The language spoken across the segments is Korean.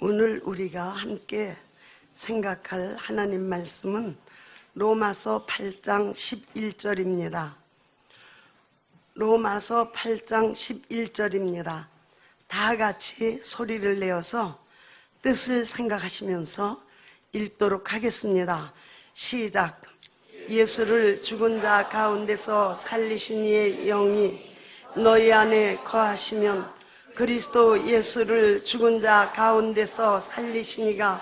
오늘 우리가 함께 생각할 하나님 말씀은 로마서 8장 11절입니다. 로마서 8장 11절입니다. 다 같이 소리를 내어서 뜻을 생각하시면서 읽도록 하겠습니다. 시작. 예수를 죽은 자 가운데서 살리신 이의 영이 너희 안에 거하시면 그리스도 예수를 죽은 자 가운데서 살리시니가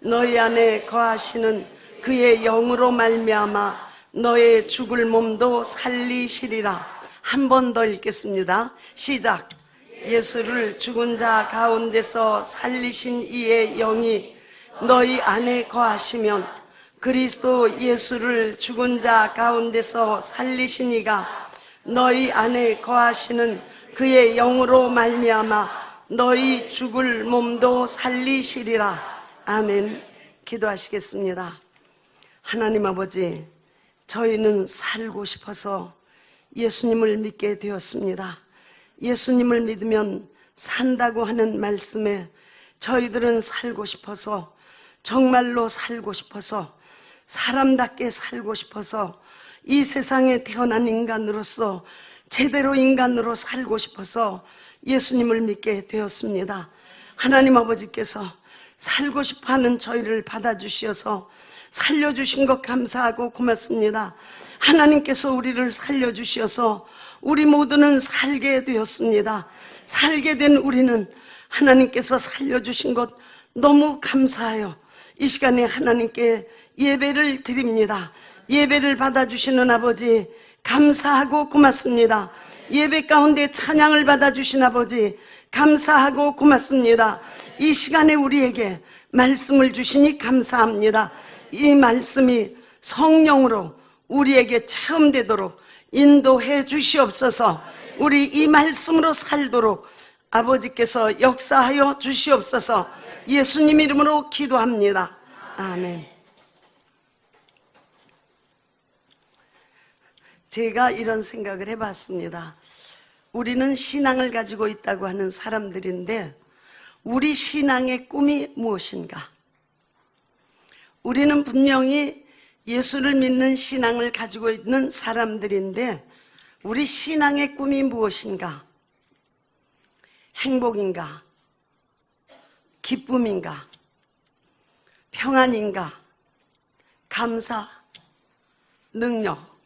너희 안에 거하시는 그의 영으로 말미암아 너의 죽을 몸도 살리시리라. 한 번 더 읽겠습니다. 시작. 예수를 죽은 자 가운데서 살리신 이의 영이 너희 안에 거하시면 그리스도 예수를 죽은 자 가운데서 살리신 이가 너희 안에 거하시는 그의 영으로 말미암아 너희 죽을 몸도 살리시리라. 아멘. 기도하시겠습니다. 하나님 아버지, 저희는 살고 싶어서 예수님을 믿게 되었습니다. 예수님을 믿으면 산다고 하는 말씀에 저희들은 살고 싶어서, 정말로 살고 싶어서, 사람답게 살고 싶어서, 이 세상에 태어난 인간으로서 제대로 인간으로 살고 싶어서 예수님을 믿게 되었습니다. 하나님 아버지께서 살고 싶어하는 저희를 받아주셔서 살려주신 것 감사하고 고맙습니다. 하나님께서 우리를 살려주셔서 우리 모두는 살게 되었습니다. 살게 된 우리는 하나님께서 살려주신 것 너무 감사해요. 이 시간에 하나님께 예배를 드립니다. 예배를 받아주시는 아버지 감사하고 고맙습니다. 예배 가운데 찬양을 받아주신 아버지 감사하고 고맙습니다. 이 시간에 우리에게 말씀을 주시니 감사합니다. 이 말씀이 성령으로 우리에게 체험되도록 인도해 주시옵소서. 우리 이 말씀으로 살도록 아버지께서 역사하여 주시옵소서. 예수님 이름으로 기도합니다. 아멘. 제가 이런 생각을 해봤습니다. 우리는 신앙을 가지고 있다고 하는 사람들인데 우리 신앙의 꿈이 무엇인가? 우리는 분명히 예수를 믿는 신앙을 가지고 있는 사람들인데 우리 신앙의 꿈이 무엇인가? 행복인가? 기쁨인가? 평안인가? 감사? 능력?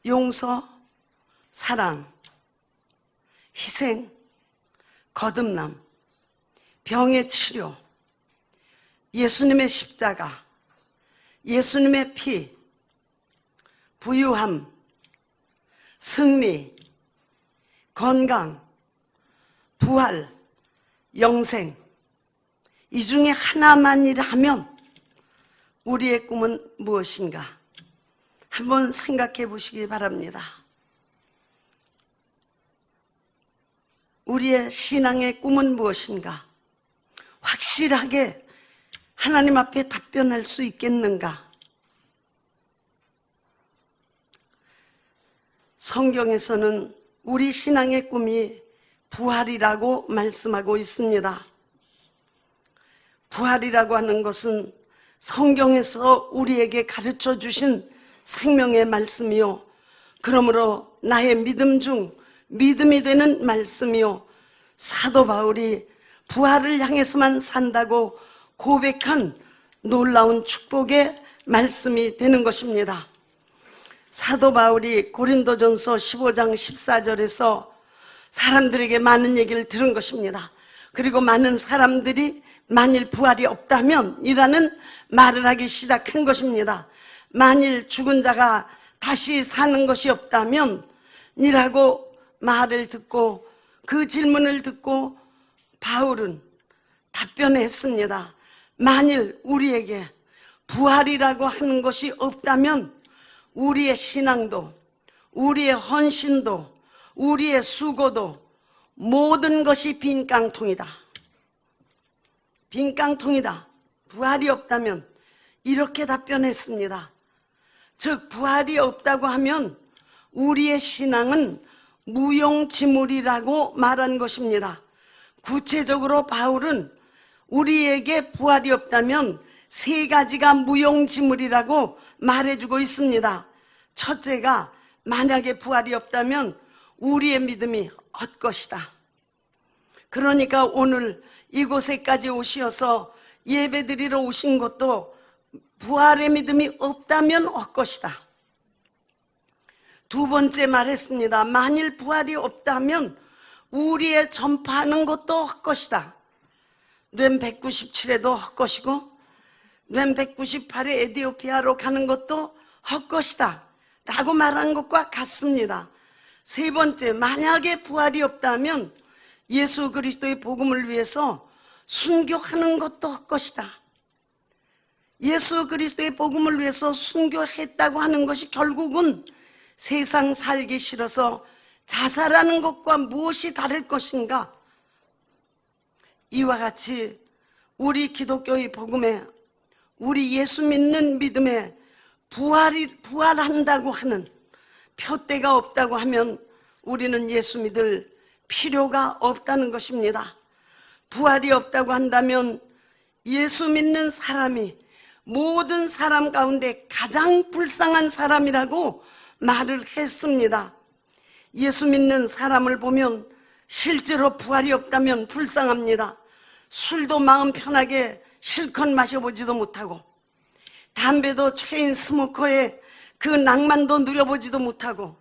용서, 사랑, 희생, 거듭남, 병의 치료, 예수님의 십자가, 예수님의 피, 부유함, 승리, 건강, 부활, 영생, 이 중에 하나만이라면 우리의 꿈은 무엇인가? 한번 생각해 보시기 바랍니다. 우리의 신앙의 꿈은 무엇인가? 확실하게 하나님 앞에 답변할 수 있겠는가? 성경에서는 우리 신앙의 꿈이 부활이라고 말씀하고 있습니다. 부활이라고 하는 것은 성경에서 우리에게 가르쳐 주신 생명의 말씀이요, 그러므로 나의 믿음 중 믿음이 되는 말씀이요, 사도 바울이 부활을 향해서만 산다고 고백한 놀라운 축복의 말씀이 되는 것입니다. 사도 바울이 고린도전서 15장 14절에서 사람들에게 많은 얘기를 들은 것입니다. 그리고 많은 사람들이 만일 부활이 없다면 이라는 말을 하기 시작한 것입니다. 만일 죽은 자가 다시 사는 것이 없다면 이라고 말을 듣고 그 질문을 듣고 바울은 답변했습니다. 만일 우리에게 부활이라고 하는 것이 없다면 우리의 신앙도, 우리의 헌신도, 우리의 수고도 모든 것이 빈 깡통이다. 빈 깡통이다. 부활이 없다면 이렇게 답변했습니다. 즉 부활이 없다고 하면 우리의 신앙은 무용지물이라고 말한 것입니다. 구체적으로 바울은 우리에게 부활이 없다면 세 가지가 무용지물이라고 말해주고 있습니다. 첫째가 만약에 부활이 없다면 우리의 믿음이 헛것이다. 그러니까 오늘 이곳에까지 오셔서 예배드리러 오신 것도 부활의 믿음이 없다면 헛것이다. 두 번째 말했습니다. 만일 부활이 없다면 우리의 전파하는 것도 헛것이다. 렘 197에도 헛것이고 렘 198에 에티오피아로 가는 것도 헛것이다 라고 말한 것과 같습니다. 세 번째, 만약에 부활이 없다면 예수 그리스도의 복음을 위해서 순교하는 것도 헛것이다. 예수 그리스도의 복음을 위해서 순교했다고 하는 것이 결국은 세상 살기 싫어서 자살하는 것과 무엇이 다를 것인가? 이와 같이 우리 기독교의 복음에, 우리 예수 믿는 믿음에 부활한다고 하는 표대가 없다고 하면 우리는 예수 믿을 필요가 없다는 것입니다. 부활이 없다고 한다면 예수 믿는 사람이 모든 사람 가운데 가장 불쌍한 사람이라고 말을 했습니다. 예수 믿는 사람을 보면 실제로 부활이 없다면 불쌍합니다. 술도 마음 편하게 실컷 마셔보지도 못하고, 담배도 체인 스모커의 그 낭만도 누려보지도 못하고,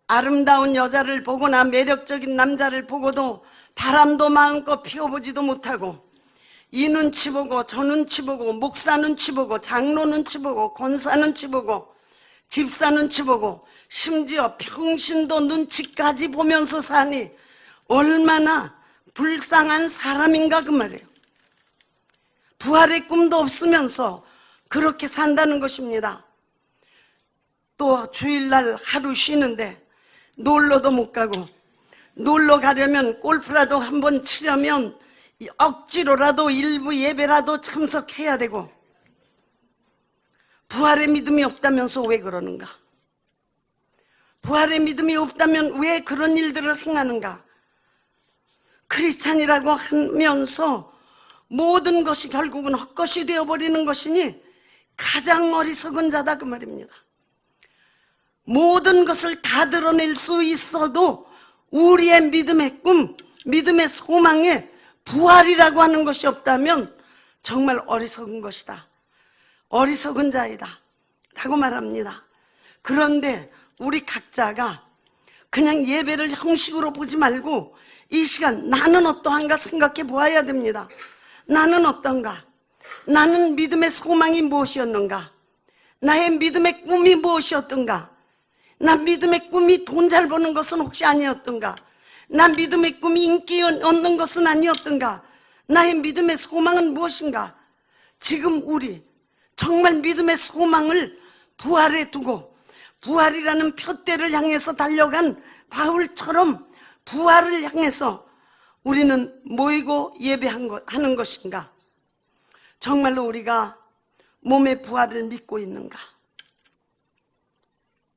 아름다운 여자를 보거나 매력적인 남자를 보고도 바람도 마음껏 피워보지도 못하고, 이 눈치 보고 저 눈치 보고 목사 눈치 보고 장로 눈치 보고 권사 눈치 보고 집사 눈치 보고 심지어 평신도 눈치까지 보면서 사니 얼마나 불쌍한 사람인가 그 말이에요. 부활의 꿈도 없으면서 그렇게 산다는 것입니다. 또 주일날 하루 쉬는데 놀러도 못 가고, 놀러 가려면 골프라도 한번 치려면 억지로라도 일부 예배라도 참석해야 되고, 부활의 믿음이 없다면서 왜 그러는가? 부활의 믿음이 없다면 왜 그런 일들을 행하는가? 크리스찬이라고 하면서 모든 것이 결국은 헛것이 되어버리는 것이니 가장 어리석은 자다 그 말입니다. 모든 것을 다 드러낼 수 있어도 우리의 믿음의 꿈, 믿음의 소망에 부활이라고 하는 것이 없다면 정말 어리석은 것이다, 어리석은 자이다 라고 말합니다. 그런데 우리 각자가 그냥 예배를 형식으로 보지 말고 이 시간 나는 어떠한가 생각해 보아야 됩니다. 나는 어떤가? 나는 믿음의 소망이 무엇이었는가? 나의 믿음의 꿈이 무엇이었던가? 나 믿음의 꿈이 돈 잘 버는 것은 혹시 아니었던가? 나 믿음의 꿈이 인기 얻는 것은 아니었던가? 나의 믿음의 소망은 무엇인가? 지금 우리 정말 믿음의 소망을 부활에 두고 부활이라는 표대를 향해서 달려간 바울처럼 부활을 향해서 우리는 모이고 예배하는 것인가? 정말로 우리가 몸의 부활을 믿고 있는가?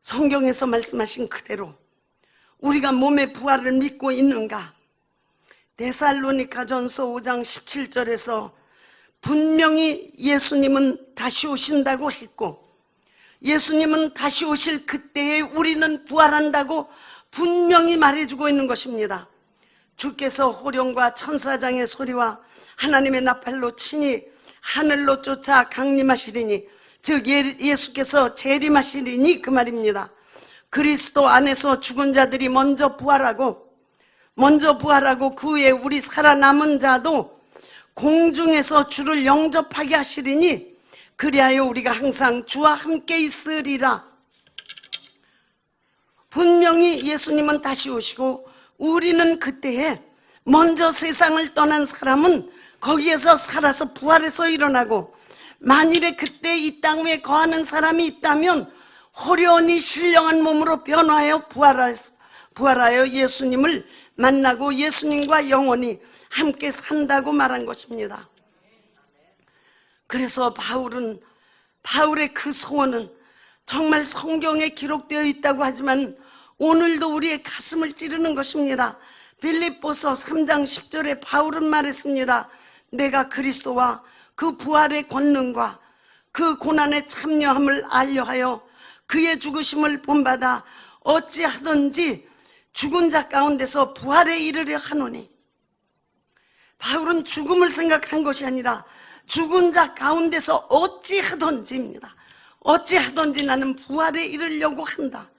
성경에서 말씀하신 그대로 우리가 몸의 부활을 믿고 있는가? 데살로니가전서 5장 17절에서 분명히 예수님은 다시 오신다고 했고, 예수님은 다시 오실 그때에 우리는 부활한다고 분명히 말해주고 있는 것입니다. 주께서 호령과 천사장의 소리와 하나님의 나팔로 치니 하늘로 쫓아 강림하시리니, 즉 예수께서 재림하시리니 그 말입니다. 그리스도 안에서 죽은 자들이 먼저 부활하고 그 후에 우리 살아남은 자도 공중에서 주를 영접하게 하시리니 그리하여 우리가 항상 주와 함께 있으리라. 분명히 예수님은 다시 오시고 우리는 그때에 먼저 세상을 떠난 사람은 거기에서 살아서 부활해서 일어나고, 만일에 그때 이 땅 위에 거하는 사람이 있다면 호련히 신령한 몸으로 변화하여 부활하여 예수님을 만나고 예수님과 영원히 함께 산다고 말한 것입니다. 그래서 바울의 그 소원은 정말 성경에 기록되어 있다고 하지만 오늘도 우리의 가슴을 찌르는 것입니다. 빌립보서 3장 10절에 바울은 말했습니다. 내가 그리스도와 그 부활의 권능과 그 고난에 참여함을 알려하여 그의 죽으심을 본받아 어찌하든지 죽은 자 가운데서 부활에 이르려 하노니. 바울은 죽음을 생각한 것이 아니라 죽은 자 가운데서 어찌하든지입니다. 어찌하든지 나는 부활에 이르려고 한다.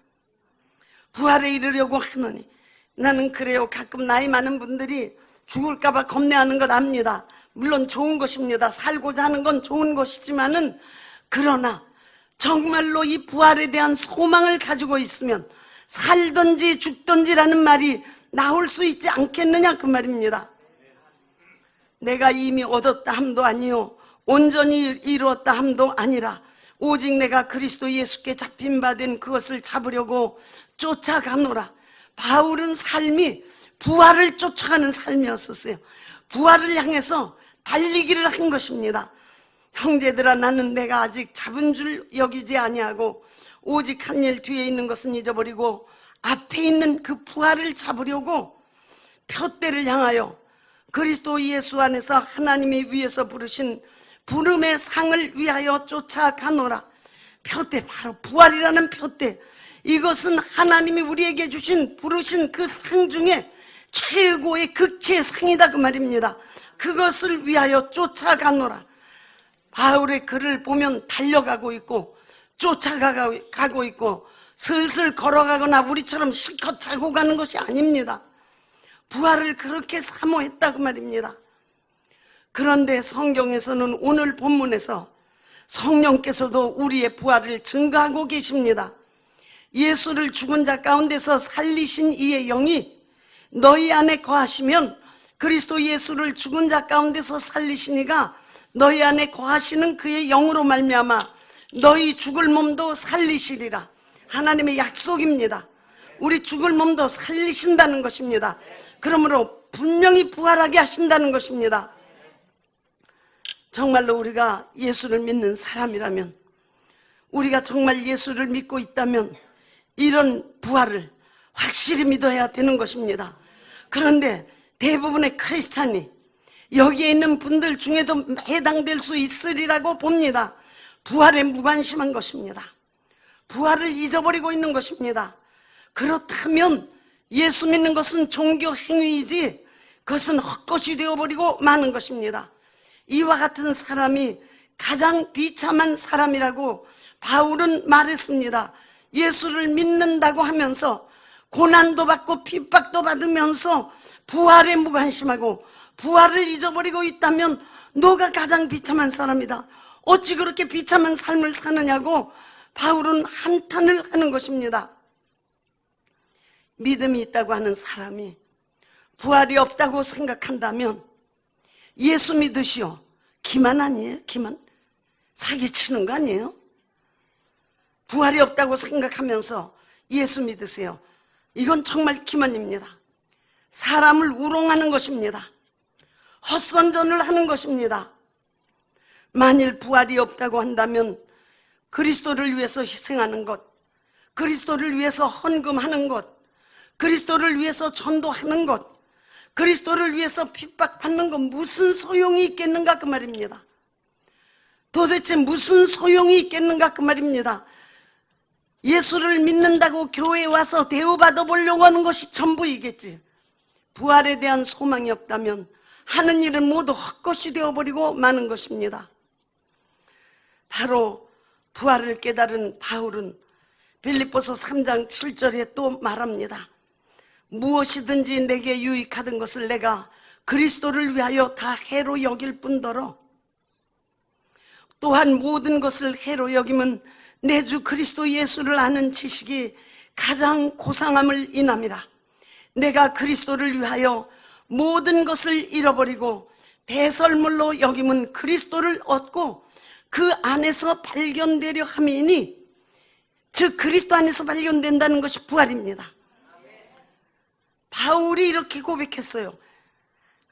부활에 이르려고 하노니. 나는 그래요. 가끔 나이 많은 분들이 죽을까 봐 겁내하는 것 압니다. 물론 좋은 것입니다. 살고자 하는 건 좋은 것이지만은, 그러나 정말로 이 부활에 대한 소망을 가지고 있으면 살든지 죽든지라는 말이 나올 수 있지 않겠느냐 그 말입니다. 내가 이미 얻었다 함도 아니요 온전히 이루었다 함도 아니라 오직 내가 그리스도 예수께 잡힌 바 된 그것을 잡으려고 쫓아가노라. 바울은 삶이 부활을 쫓아가는 삶이었었어요. 부활을 향해서 달리기를 한 것입니다. 형제들아, 나는 내가 아직 잡은 줄 여기지 아니하고 오직 한 일 뒤에 있는 것은 잊어버리고 앞에 있는 그 부활을 잡으려고 표대를 향하여 그리스도 예수 안에서 하나님이 위에서 부르신 부름의 상을 위하여 쫓아가노라. 표대, 바로 부활이라는 표대. 이것은 하나님이 우리에게 주신 부르신 그 상 중에 최고의 극치의 상이다 그 말입니다. 그것을 위하여 쫓아가노라. 바울의 글을 보면 달려가고 있고 쫓아가고 있고 슬슬 걸어가거나 우리처럼 실컷 자고 가는 것이 아닙니다. 부활을 그렇게 사모했다고 말입니다. 그런데 성경에서는 오늘 본문에서 성령께서도 우리의 부활을 증거하고 계십니다. 예수를 죽은 자 가운데서 살리신 이의 영이 너희 안에 거하시면 그리스도 예수를 죽은 자 가운데서 살리신 이가 너희 안에 거하시는 그의 영으로 말미암아 너희 죽을 몸도 살리시리라. 하나님의 약속입니다. 우리 죽을 몸도 살리신다는 것입니다. 그러므로 분명히 부활하게 하신다는 것입니다. 정말로 우리가 예수를 믿는 사람이라면, 우리가 정말 예수를 믿고 있다면 이런 부활을 확실히 믿어야 되는 것입니다. 그런데 대부분의 크리스찬이 여기에 있는 분들 중에도 해당될 수 있으리라고 봅니다. 부활에 무관심한 것입니다. 부활을 잊어버리고 있는 것입니다. 그렇다면 예수 믿는 것은 종교 행위이지 그것은 헛것이 되어버리고 마는 것입니다. 이와 같은 사람이 가장 비참한 사람이라고 바울은 말했습니다. 예수를 믿는다고 하면서 고난도 받고 핍박도 받으면서 부활에 무관심하고 부활을 잊어버리고 있다면 너가 가장 비참한 사람이다. 어찌 그렇게 비참한 삶을 사느냐고 바울은 한탄을 하는 것입니다. 믿음이 있다고 하는 사람이 부활이 없다고 생각한다면 예수 믿으시오. 기만 아니에요? 기만? 사기치는 거 아니에요? 부활이 없다고 생각하면서 예수 믿으세요. 이건 정말 기만입니다. 사람을 우롱하는 것입니다. 헛선전을 하는 것입니다. 만일 부활이 없다고 한다면 그리스도를 위해서 희생하는 것, 그리스도를 위해서 헌금하는 것, 그리스도를 위해서 전도하는 것, 그리스도를 위해서 핍박받는 것 무슨 소용이 있겠는가 그 말입니다. 도대체 무슨 소용이 있겠는가 그 말입니다. 예수를 믿는다고 교회에 와서 대우받아 보려고 하는 것이 전부이겠지. 부활에 대한 소망이 없다면 하는 일은 모두 헛것이 되어버리고 마는 것입니다. 바로 부활을 깨달은 바울은 빌립보서 3장 7절에 또 말합니다. 무엇이든지 내게 유익하던 것을 내가 그리스도를 위하여 다 해로 여길 뿐더러 또한 모든 것을 해로 여김은 내 주 그리스도 예수를 아는 지식이 가장 고상함을 인함이라. 내가 그리스도를 위하여 모든 것을 잃어버리고 배설물로 여김은 그리스도를 얻고 그 안에서 발견되려 함이니, 즉 그리스도 안에서 발견된다는 것이 부활입니다. 바울이 이렇게 고백했어요.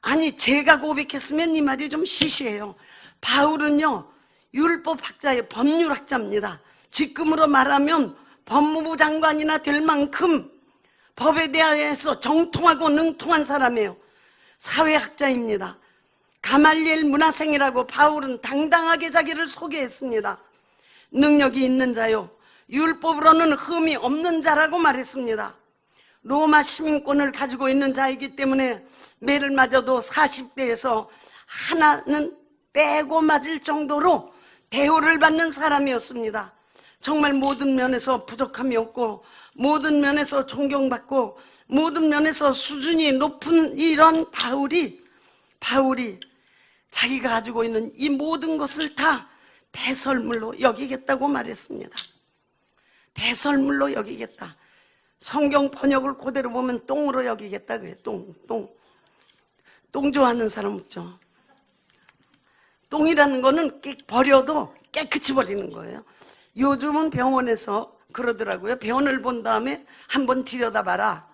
아니 제가 고백했으면 이 말이 좀 시시해요. 바울은요 율법학자의 법률학자입니다. 지금으로 말하면 법무부 장관이나 될 만큼 법에 대해서 정통하고 능통한 사람이에요. 사회학자입니다. 가말리엘 문화생이라고 바울은 당당하게 자기를 소개했습니다. 능력이 있는 자요, 율법으로는 흠이 없는 자라고 말했습니다. 로마 시민권을 가지고 있는 자이기 때문에 매를 맞아도 40대에서 하나는 빼고 맞을 정도로 대우를 받는 사람이었습니다. 정말 모든 면에서 부족함이 없고, 모든 면에서 존경받고, 모든 면에서 수준이 높은 이런 바울이 자기가 가지고 있는 이 모든 것을 다 배설물로 여기겠다고 말했습니다. 배설물로 여기겠다. 성경 번역을 그대로 보면 똥으로 여기겠다 그래요. 똥 좋아하는 사람 없죠? 똥이라는 거는 버려도 깨끗이 버리는 거예요. 요즘은 병원에서 그러더라고요. 병원을 본 다음에 한번 들여다봐라.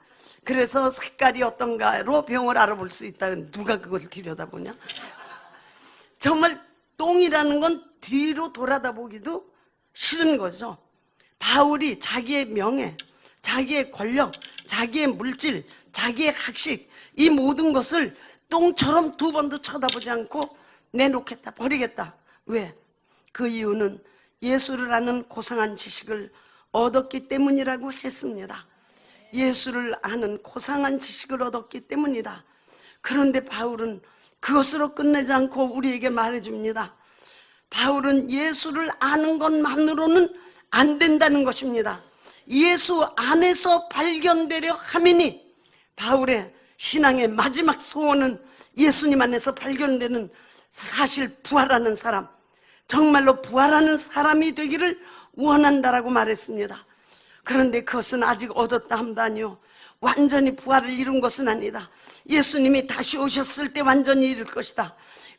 그래서 색깔이 어떤가로 병을 알아볼 수 있다. 누가 그걸 들여다보냐? 정말 똥이라는 건 뒤로 돌아다보기도 싫은 거죠. 바울이 자기의 명예, 자기의 권력, 자기의 물질, 자기의 학식, 이 모든 것을 똥처럼 두 번도 쳐다보지 않고 내놓겠다, 버리겠다. 왜? 그 이유는 예수를 아는 고상한 지식을 얻었기 때문이라고 했습니다. 예수를 아는 고상한 지식을 얻었기 때문이다. 그런데 바울은 그것으로 끝내지 않고 우리에게 말해줍니다. 바울은 예수를 아는 것만으로는 안 된다는 것입니다. 예수 안에서 발견되려 함이니, 바울의 신앙의 마지막 소원은 예수님 안에서 발견되는 사실 부활하는 사람, 정말로 부활하는 사람이 되기를 원한다라고 말했습니다. 그런데 그것은 아직 얻었다 함다니요, 완전히 부활을 이룬 것은 아니다. 예수님이 다시 오셨을 때 완전히 이룰 것이다.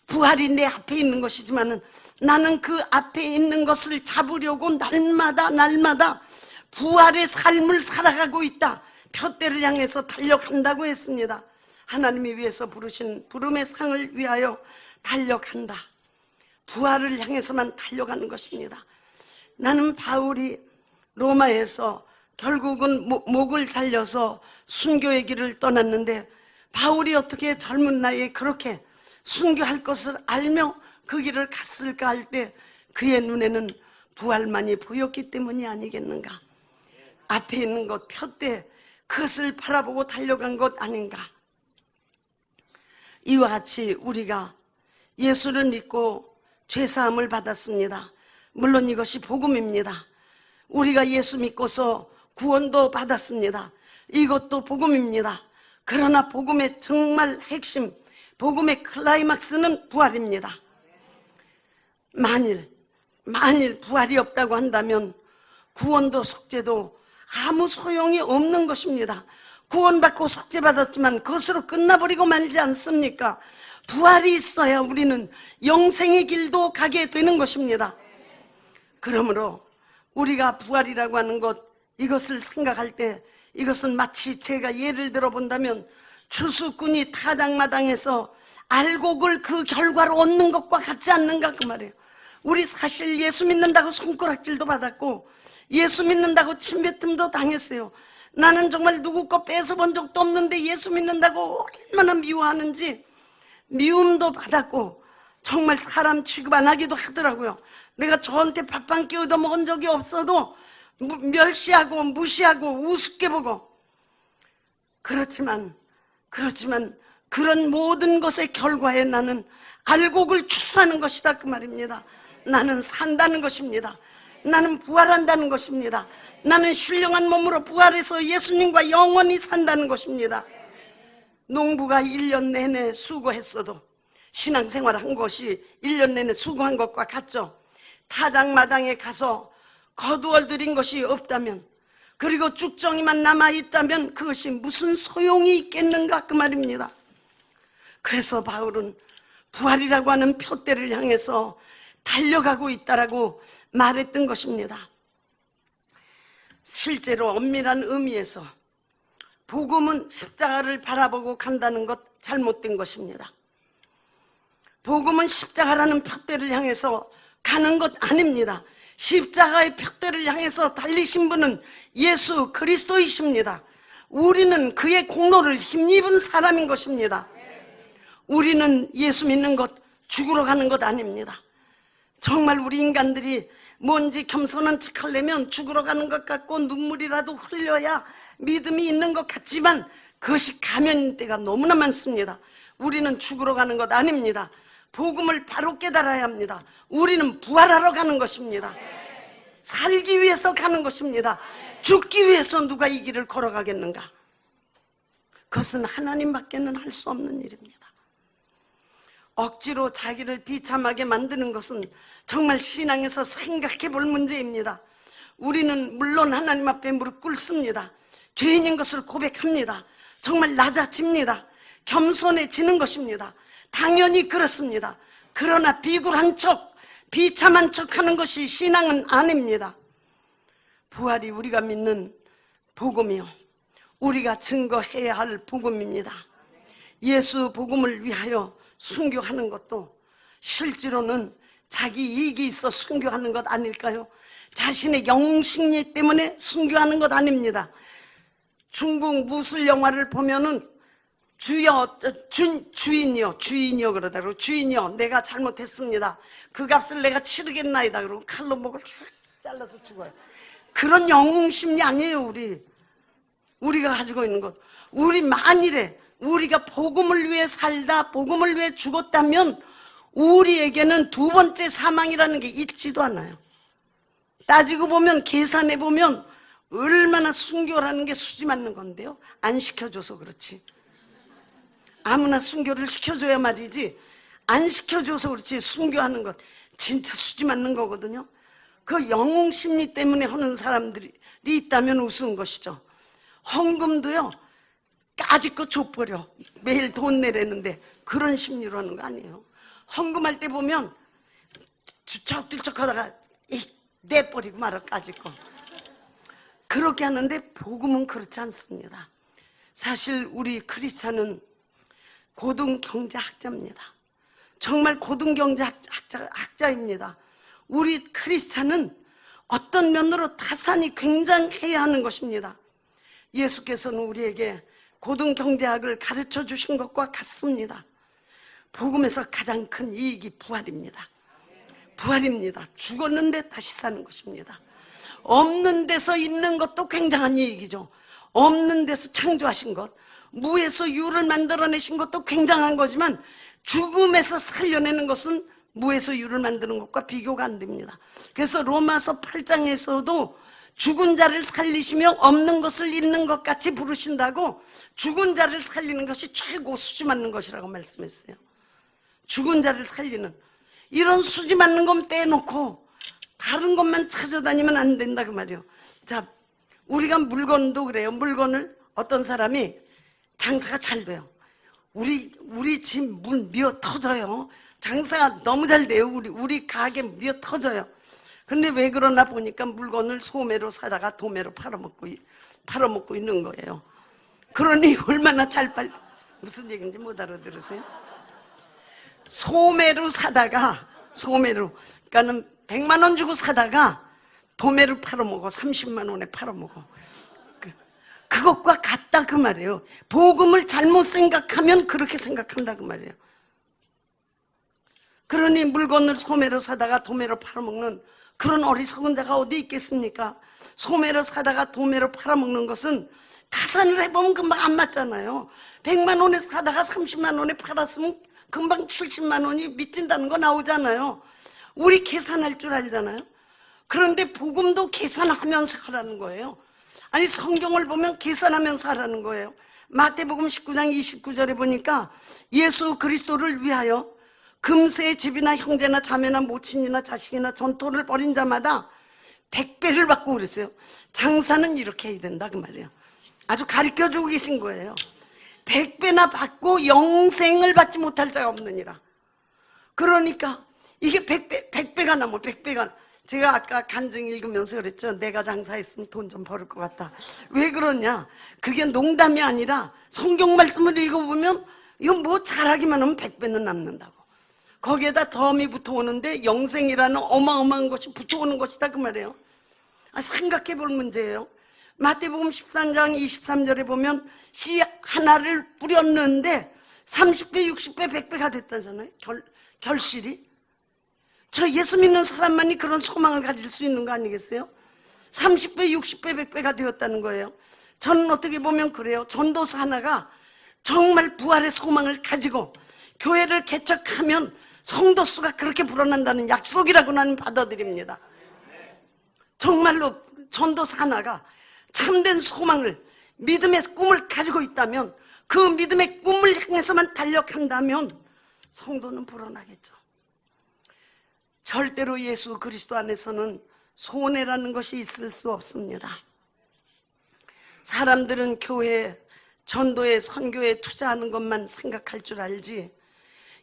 부활이 내 앞에 있는 것이지만 나는 그 앞에 있는 것을 잡으려고 날마다 부활의 삶을 살아가고 있다. 푯대를 향해서 달려간다고 했습니다. 하나님이 위해서 부르신 부름의 상을 위하여 달려간다. 부활을 향해서만 달려가는 것입니다. 나는 바울이 로마에서 결국은 목을 잘려서 순교의 길을 떠났는데, 바울이 어떻게 젊은 나이에 그렇게 순교할 것을 알며 그 길을 갔을까 할 때 그의 눈에는 부활만이 보였기 때문이 아니겠는가? 앞에 있는 것, 푯대, 그것을 바라보고 달려간 것 아닌가? 이와 같이 우리가 예수를 믿고 죄사함을 받았습니다. 물론 이것이 복음입니다. 우리가 예수 믿고서 구원도 받았습니다. 이것도 복음입니다. 그러나 복음의 정말 핵심, 복음의 클라이막스는 부활입니다. 만일 부활이 없다고 한다면 구원도 속죄도 아무 소용이 없는 것입니다. 구원받고 속죄받았지만 그것으로 끝나버리고 말지 않습니까? 부활이 있어야 우리는 영생의 길도 가게 되는 것입니다. 그러므로 우리가 부활이라고 하는 것, 이것을 생각할 때 이것은 마치 제가 예를 들어 본다면 추수꾼이 타작마당에서 알곡을 그 결과로 얻는 것과 같지 않는가 그 말이에요. 우리 사실 예수 믿는다고 손가락질도 받았고 예수 믿는다고 침뱉음도 당했어요. 나는 정말 누구 거 뺏어본 적도 없는데 예수 믿는다고 얼마나 미워하는지 미움도 받았고 정말 사람 취급 안 하기도 하더라고요. 내가 저한테 밥 한 끼 얻어먹은 적이 없어도 멸시하고 무시하고 우습게 보고, 그렇지만 그런 모든 것의 결과에 나는 알곡을 추수하는 것이다 그 말입니다. 나는 산다는 것입니다. 나는 부활한다는 것입니다. 나는 신령한 몸으로 부활해서 예수님과 영원히 산다는 것입니다. 농부가 1년 내내 수고했어도 신앙생활 한 것이 1년 내내 수고한 것과 같죠. 타작마당에 가서 거두어 들인 것이 없다면, 그리고 쭉정이만 남아있다면 그것이 무슨 소용이 있겠는가 그 말입니다. 그래서 바울은 부활이라고 하는 푯대를 향해서 달려가고 있다라고 말했던 것입니다. 실제로 엄밀한 의미에서 복음은 십자가를 바라보고 간다는 것 잘못된 것입니다. 복음은 십자가라는 푯대를 향해서 가는 것 아닙니다. 십자가의 푯대를 향해서 달리신 분은 예수 그리스도이십니다. 우리는 그의 공로를 힘입은 사람인 것입니다. 우리는 예수 믿는 것, 죽으러 가는 것 아닙니다. 정말 우리 인간들이 뭔지 겸손한 척 하려면 죽으러 가는 것 같고 눈물이라도 흘려야 믿음이 있는 것 같지만 그것이 가면인 때가 너무나 많습니다. 우리는 죽으러 가는 것 아닙니다. 복음을 바로 깨달아야 합니다. 우리는 부활하러 가는 것입니다. 살기 위해서 가는 것입니다. 죽기 위해서 누가 이 길을 걸어가겠는가? 그것은 하나님밖에는 할 수 없는 일입니다. 억지로 자기를 비참하게 만드는 것은 정말 신앙에서 생각해 볼 문제입니다. 우리는 물론 하나님 앞에 무릎 꿇습니다. 죄인인 것을 고백합니다. 정말 낮아집니다. 겸손해지는 것입니다. 당연히 그렇습니다. 그러나 비굴한 척, 비참한 척 하는 것이 신앙은 아닙니다. 부활이 우리가 믿는 복음이요, 우리가 증거해야 할 복음입니다. 예수 복음을 위하여 순교하는 것도 실제로는 자기 이익이 있어 순교하는 것 아닐까요? 자신의 영웅심리 때문에 순교하는 것 아닙니다. 중국 무술 영화를 보면은 주인이요 그러더라고. 주인이요, 내가 잘못했습니다. 그 값을 내가 치르겠나이다 그러고 칼로 목을 싹 잘라서 죽어요. 그런 영웅심리 아니에요. 우리가 가지고 있는 것. 우리 만일에 우리가 복음을 위해 살다, 복음을 위해 죽었다면 우리에게는 두 번째 사망이라는 게 있지도 않아요. 따지고 보면, 계산해 보면 얼마나 순교라는 게 수지 맞는 건데요. 안 시켜줘서 그렇지. 아무나 순교를 시켜줘야 말이지, 안 시켜줘서 그렇지. 순교하는 것 진짜 수지 맞는 거거든요. 그 영웅심리 때문에 하는 사람들이 있다면 우스운 것이죠. 헌금도요, 까짓거 줘버려. 매일 돈 내라는데 그런 심리로 하는 거 아니에요. 헌금할 때 보면 들쩍들쩍하다가 내버리고 말아, 까짓거. 그렇게 하는데 복음은 그렇지 않습니다. 사실 우리 크리스찬은 고등경제학자입니다. 정말 고등경제학자입니다. 우리 크리스찬은 어떤 면으로 타산이 굉장해야 하는 것입니다. 예수께서는 우리에게 고등경제학을 가르쳐 주신 것과 같습니다. 복음에서 가장 큰 이익이 부활입니다. 부활입니다. 죽었는데 다시 사는 것입니다. 없는 데서 있는 것도 굉장한 이익이죠. 없는 데서 창조하신 것, 무에서 유를 만들어내신 것도 굉장한 거지만 죽음에서 살려내는 것은 무에서 유를 만드는 것과 비교가 안 됩니다. 그래서 로마서 8장에서도 죽은 자를 살리시며 없는 것을 있는 것 같이 부르신다고, 죽은 자를 살리는 것이 최고 수지 맞는 것이라고 말씀했어요. 죽은 자를 살리는, 이런 수지 맞는 건 떼놓고 다른 것만 찾아다니면 안 된다 그 말이에요. 자, 우리가 물건도 그래요. 물건을 어떤 사람이 장사가 잘 돼요. 우리 집 문 미어 터져요. 장사가 너무 잘 돼요. 우리 가게 미어 터져요. 근데 왜 그러나 보니까 물건을 소매로 사다가 도매로 팔아먹고 있는 거예요. 그러니 얼마나 잘 무슨 얘기인지 못 알아들으세요? 소매로 사다가, 그러니까는 100만 원 주고 사다가 도매를 팔아먹어. 30만 원에 팔아먹어. 그것과 같다 그 말이에요. 복음을 잘못 생각하면 그렇게 생각한다 그 말이에요. 그러니 물건을 소매로 사다가 도매로 팔아먹는 그런 어리석은 자가 어디 있겠습니까? 소매로 사다가 도매로 팔아먹는 것은 타산을 해보면 금방 안 맞잖아요. 100만 원에 사다가 30만 원에 팔았으면 금방 70만 원이 미친다는 거 나오잖아요. 우리 계산할 줄 알잖아요. 그런데 복음도 계산하면서 하라는 거예요. 아니, 성경을 보면 계산하면서 하라는 거예요. 마태복음 19장 29절에 보니까 예수 그리스도를 위하여 금세 집이나 형제나 자매나 모친이나 자식이나 전토를 벌인 자마다 100배를 받고 그랬어요. 장사는 이렇게 해야 된다 그 말이에요. 아주 가르쳐주고 계신 거예요. 100배나 받고 영생을 받지 못할 자가 없느니라. 그러니까 이게 100배가 넘어. 100배가. 제가 아까 간증 읽으면서 그랬죠. 내가 장사했으면 돈 좀 벌을 것 같다. 왜 그러냐, 그게 농담이 아니라 성경 말씀을 읽어보면 이건 뭐 잘하기만 하면 100배는 남는다고. 거기에다 덤이 붙어오는데 영생이라는 어마어마한 것이 붙어오는 것이다 그 말이에요. 생각해 볼 문제예요. 마태복음 13장 23절에 보면 씨 하나를 뿌렸는데 30배, 60배, 100배가 됐다잖아요. 결실이. 저 예수 믿는 사람만이 그런 소망을 가질 수 있는 거 아니겠어요? 30배, 60배, 100배가 되었다는 거예요. 저는 어떻게 보면 그래요. 전도사 하나가 정말 부활의 소망을 가지고 교회를 개척하면 성도 수가 그렇게 불어난다는 약속이라고 나는 받아들입니다. 정말로 전도사 하나가 참된 소망을, 믿음의 꿈을 가지고 있다면, 그 믿음의 꿈을 향해서만 달력한다면 성도는 불어나겠죠. 절대로 예수 그리스도 안에서는 손해라는 것이 있을 수 없습니다. 사람들은 교회, 전도에, 선교에 투자하는 것만 생각할 줄 알지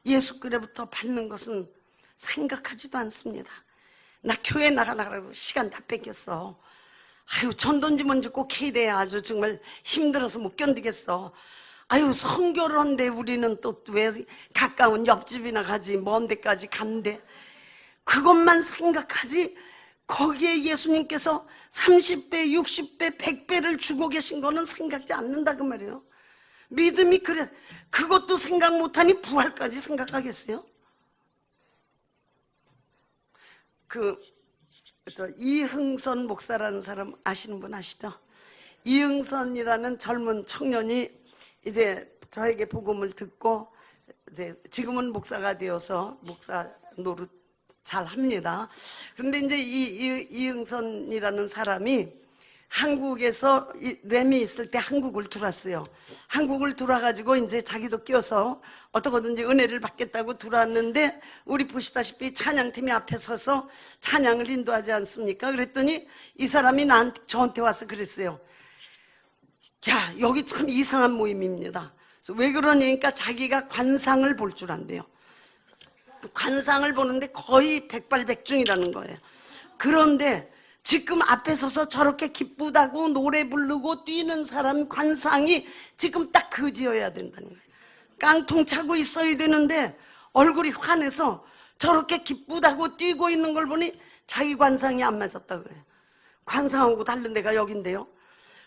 예수께로부터 받는 것은 생각하지도 않습니다. 나 교회 나가라고 시간 다 뺏겼어. 아유, 전도인지 뭔지 꼭 해야 돼. 아주 정말 힘들어서 못 견디겠어. 아유, 선교를 한데 우리는 또 왜 가까운 옆집이나 가지, 먼 데까지 간대. 그것만 생각하지 거기에 예수님께서 30배, 60배, 100배를 주고 계신 거는 생각지 않는다 그 말이에요. 믿음이 그래. 그것도 생각 못하니 부활까지 생각하겠어요? 이흥선 목사라는 사람 아시는 분 아시죠? 이흥선이라는 젊은 청년이 이제 저에게 복음을 듣고 이제 지금은 목사가 되어서 목사 노릇 잘 합니다. 그런데 이제 이흥선이라는 사람이 한국에서 렘이 있을 때 한국을 들어왔어요. 한국을 들어와가지고 이제 자기도 껴서 어떻게든지 은혜를 받겠다고 들어왔는데, 우리 보시다시피 찬양팀이 앞에 서서 찬양을 인도하지 않습니까? 그랬더니 이 사람이 저한테 와서 그랬어요. 야, 여기 참 이상한 모임입니다. 그래서 왜 그러냐니까 자기가 관상을 볼 줄 안대요. 관상을 보는데 거의 백발백중이라는 거예요. 그런데 지금 앞에 서서 저렇게 기쁘다고 노래 부르고 뛰는 사람 관상이 지금 딱 그지여야 된다는 거예요. 깡통 차고 있어야 되는데 얼굴이 환해서 저렇게 기쁘다고 뛰고 있는 걸 보니 자기 관상이 안 맞았다고 해요. 관상하고 다른 데가 여긴데요.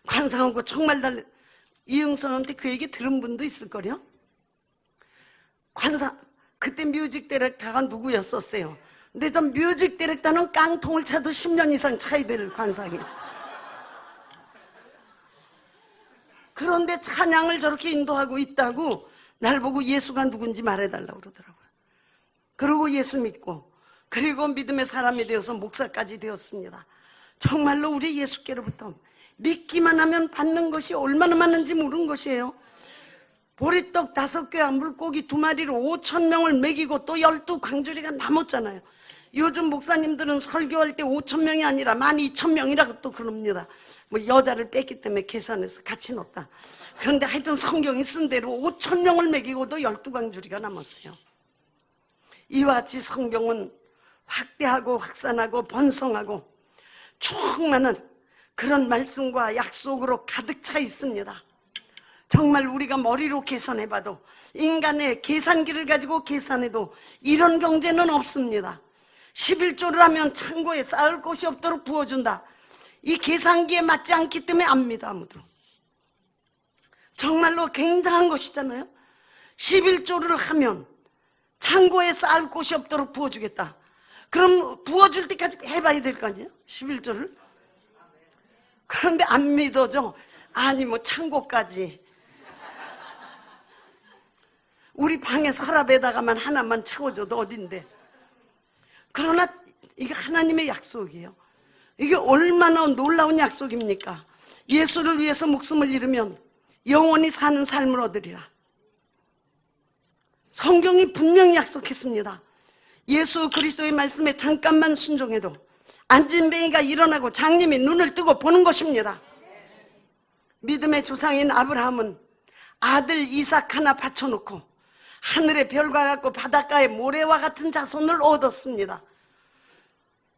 관상하고 정말 다른. 이응선한테 그 얘기 들은 분도 있을 거요. 관상, 그때 뮤직 디렉터가 누구였었어요. 근데 저 뮤직 디렉터는 깡통을 차도 10년 이상 차야 될 관상이에요. 그런데 찬양을 저렇게 인도하고 있다고 날 보고 예수가 누군지 말해달라고 그러더라고요. 그리고 예수 믿고, 그리고 믿음의 사람이 되어서 목사까지 되었습니다. 정말로 우리 예수께로부터 믿기만 하면 받는 것이 얼마나 많은지 모르는 것이에요. 보리떡 5개와 물고기 2마리로 5,000명을 먹이고 또 12광주리가 남았잖아요. 요즘 목사님들은 설교할 때 5,000명이 아니라 12,000명이라고 또 그럽니다. 뭐 여자를 뺐기 때문에 계산해서 같이 넣었다. 그런데 하여튼 성경이 쓴 대로 5,000명을 먹이고도 12광주리가 남았어요. 이와 같이 성경은 확대하고 확산하고 번성하고 충만한 그런 말씀과 약속으로 가득 차 있습니다. 정말 우리가 머리로 계산해봐도, 인간의 계산기를 가지고 계산해도 이런 경제는 없습니다. 11조를 하면 창고에 쌓을 곳이 없도록 부어준다. 이 계산기에 맞지 않기 때문에 압니다. 아무도. 정말로 굉장한 것이잖아요. 11조를 하면 창고에 쌓을 곳이 없도록 부어주겠다. 그럼 부어줄 때까지 해봐야 될 거 아니에요? 11조를. 그런데 안 믿어져. 아니 뭐 창고까지. 우리 방에 서랍에다가만 하나만 채워줘도 어딘데. 그러나 이게 하나님의 약속이에요. 이게 얼마나 놀라운 약속입니까? 예수를 위해서 목숨을 잃으면 영원히 사는 삶을 얻으리라. 성경이 분명히 약속했습니다. 예수 그리스도의 말씀에 잠깐만 순종해도 안진뱅이가 일어나고 장님이 눈을 뜨고 보는 것입니다. 믿음의 조상인 아브라함은 아들 이삭 하나 바쳐놓고 하늘의 별과 같고 바닷가의 모래와 같은 자손을 얻었습니다.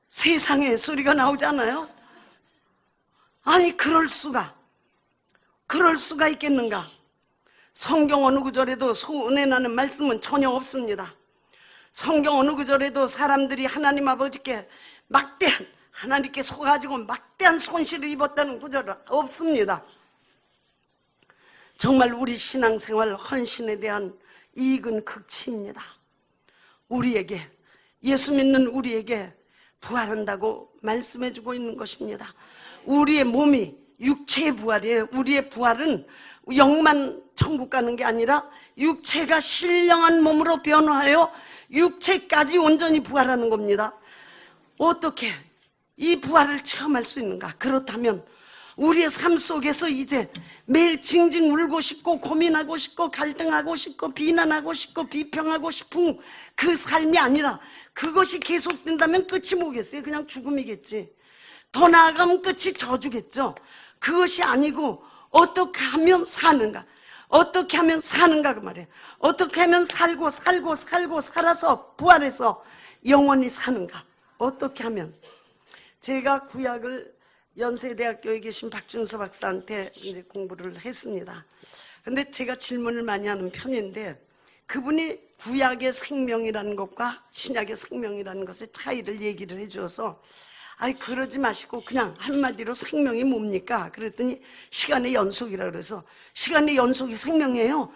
세상에 소리가 나오지 않아요? 아니 그럴 수가 있겠는가? 성경 어느 구절에도 은혜 나는 말씀은 전혀 없습니다. 성경 어느 구절에도 사람들이 하나님 아버지께 막대한, 하나님께 속아가지고 막대한 손실을 입었다는 구절은 없습니다. 정말 우리 신앙생활 헌신에 대한 이익은 극치입니다. 우리에게, 예수 믿는 우리에게 부활한다고 말씀해주고 있는 것입니다. 우리의 몸이 육체의 부활이에요. 우리의 부활은 영만 천국 가는 게 아니라 육체가 신령한 몸으로 변화하여 육체까지 온전히 부활하는 겁니다. 어떻게 이 부활을 체험할 수 있는가? 그렇다면 우리의 삶 속에서 이제 매일 징징 울고 싶고 고민하고 싶고 갈등하고 싶고 비난하고 싶고 비평하고 싶은 그 삶이 아니라, 그것이 계속된다면 끝이 뭐겠어요? 그냥 죽음이겠지. 더 나아가면 끝이 저주겠죠. 그것이 아니고 어떻게 하면 사는가, 어떻게 하면 사는가 그 말이에요. 어떻게 하면 살고 살아서 부활해서 영원히 사는가, 어떻게 하면. 제가 구약을 연세대학교에 계신 박준서 박사한테 이제 공부를 했습니다. 근데 제가 질문을 많이 하는 편인데, 그분이 구약의 생명이라는 것과 신약의 생명이라는 것의 차이를 얘기를 해줘서, 아이 그러지 마시고 그냥 한마디로 생명이 뭡니까? 그랬더니 시간의 연속이라 그래서, 시간의 연속이 생명이에요?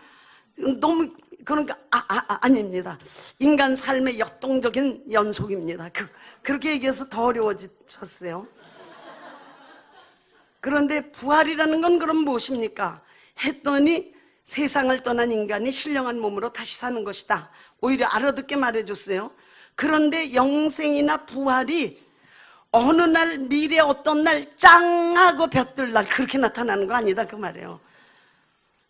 너무, 그러니까 아닙니다. 인간 삶의 역동적인 연속입니다. 그렇게 얘기해서 더 어려워졌어요. 그런데 부활이라는 건 그럼 무엇입니까? 했더니 세상을 떠난 인간이 신령한 몸으로 다시 사는 것이다. 오히려 알아듣게 말해줬어요. 그런데 영생이나 부활이 어느 날, 미래 어떤 날 짱하고 볕들 날 그렇게 나타나는 거 아니다 그 말이에요.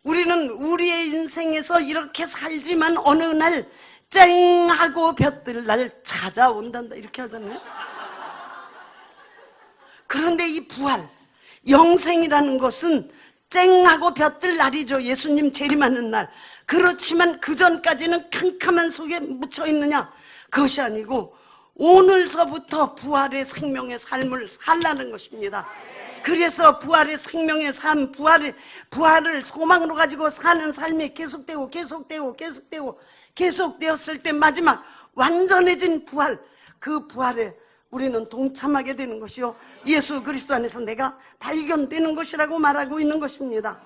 우리는 우리의 인생에서 이렇게 살지만 어느 날 쨍하고 볕들 날 찾아온단다 이렇게 하잖아요. 그런데 이 부활, 영생이라는 것은 쨍하고 볕들 날이죠. 예수님 재림하는 날. 그렇지만 그 전까지는 캄캄한 속에 묻혀 있느냐? 그것이 아니고 오늘서부터 부활의 생명의 삶을 살라는 것입니다. 그래서 부활의 생명의 삶, 부활을 소망으로 가지고 사는 삶이 계속되었을 때 마지막 완전해진 부활, 그 부활에 우리는 동참하게 되는 것이요, 예수 그리스도 안에서 내가 발견되는 것이라고 말하고 있는 것입니다.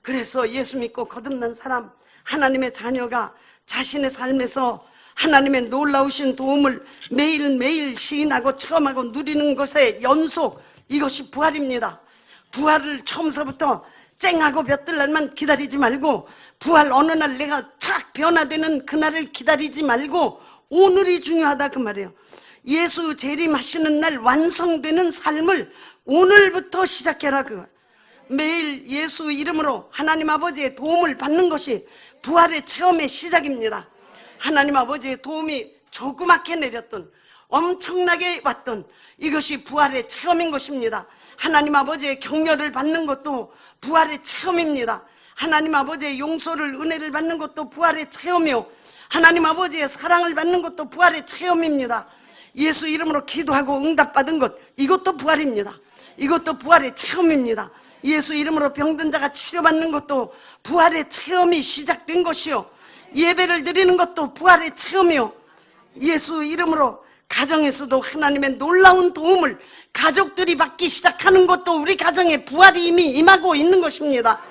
그래서 예수 믿고 거듭난 사람, 하나님의 자녀가 자신의 삶에서 하나님의 놀라우신 도움을 매일매일 시인하고 체험하고 누리는 것의 연속, 이것이 부활입니다. 부활을 처음서부터 쨍하고 볕들 날만 기다리지 말고, 부활 어느 날 내가 착 변화되는 그날을 기다리지 말고 오늘이 중요하다 그 말이에요. 예수 재림하시는 날 완성되는 삶을 오늘부터 시작해라 그. 매일 예수 이름으로 하나님 아버지의 도움을 받는 것이 부활의 체험의 시작입니다. 하나님 아버지의 도움이 조그맣게 내렸던, 엄청나게 왔던, 이것이 부활의 체험인 것입니다. 하나님 아버지의 격려를 받는 것도 부활의 체험입니다. 하나님 아버지의 용서를, 은혜를 받는 것도 부활의 체험이요, 하나님 아버지의 사랑을 받는 것도 부활의 체험입니다. 예수 이름으로 기도하고 응답받은 것, 이것도 부활입니다. 이것도 부활의 체험입니다. 예수 이름으로 병든 자가 치료받는 것도 부활의 체험이 시작된 것이요, 예배를 드리는 것도 부활의 체험이요, 예수 이름으로 가정에서도 하나님의 놀라운 도움을 가족들이 받기 시작하는 것도 우리 가정에 부활이 이미 임하고 있는 것입니다.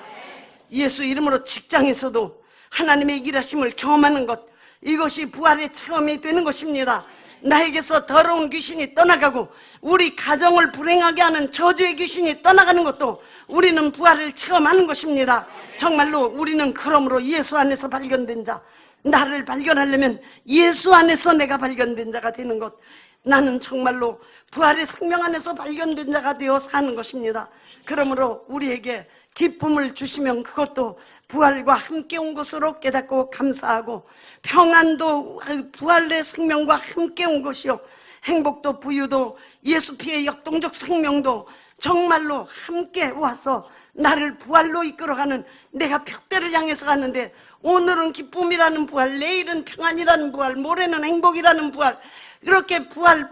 예수 이름으로 직장에서도 하나님의 일하심을 경험하는 것, 이것이 부활의 체험이 되는 것입니다. 나에게서 더러운 귀신이 떠나가고 우리 가정을 불행하게 하는 저주의 귀신이 떠나가는 것도 우리는 부활을 체험하는 것입니다. 정말로 우리는 그러므로 예수 안에서 발견된 자, 나를 발견하려면 예수 안에서 내가 발견된 자가 되는 것, 나는 정말로 부활의 생명 안에서 발견된 자가 되어 사는 것입니다. 그러므로 우리에게 기쁨을 주시면 그것도 부활과 함께 온 것으로 깨닫고 감사하고, 평안도 부활의 생명과 함께 온 것이요, 행복도 부유도 예수 피의 역동적 생명도 정말로 함께 와서 나를 부활로 이끌어가는, 내가 벽대를 향해서 가는데 오늘은 기쁨이라는 부활, 내일은 평안이라는 부활, 모레는 행복이라는 부활, 이렇게 부활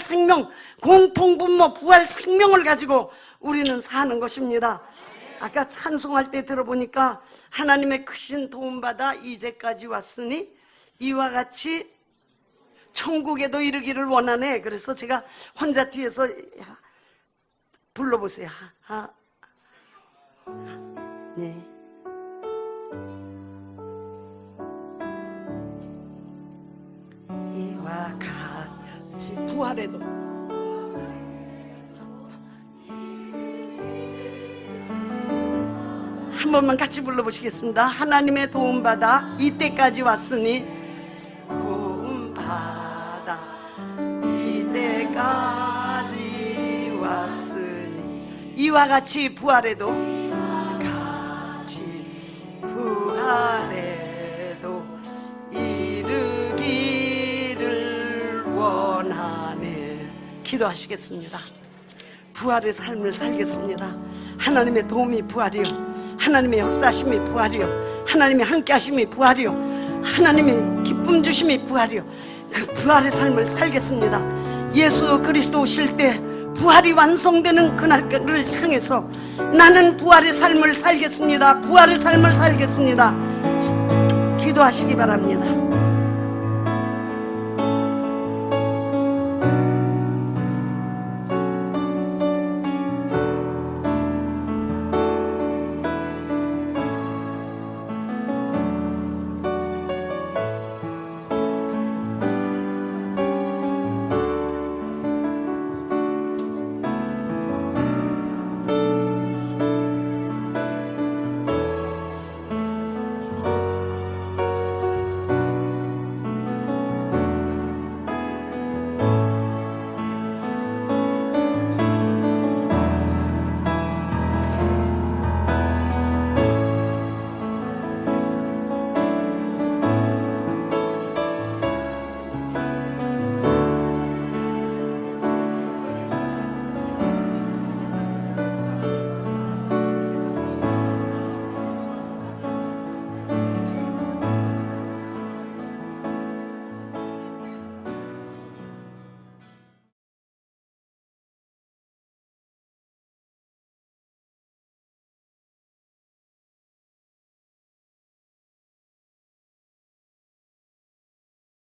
생명, 공통분모 부활 생명을 가지고 우리는 사는 것입니다. 아까 찬송할 때 들어보니까 하나님의 크신 도움받아 이제까지 왔으니 이와 같이 천국에도 이르기를 원하네. 그래서 제가 혼자 뒤에서 불러보세요. 네. 같이 부활에도 한 번만 같이 불러보시겠습니다. 하나님의 도움받아 이때까지 왔으니 도움받아 이때까지 왔으니 이와 같이 부활에도 같이 부활에도 이르기를 원하네. 기도하시겠습니다. 부활의 삶을 살겠습니다. 하나님의 도움이 부활이요, 하나님의 역사심이 부활이요, 하나님의 함께하심이 부활이요, 하나님의 기쁨 주심이 부활이요, 그 부활의 삶을 살겠습니다. 예수 그리스도 오실 때 부활이 완성되는 그날을 향해서 나는 부활의 삶을 살겠습니다. 부활의 삶을 살겠습니다. 기도하시기 바랍니다.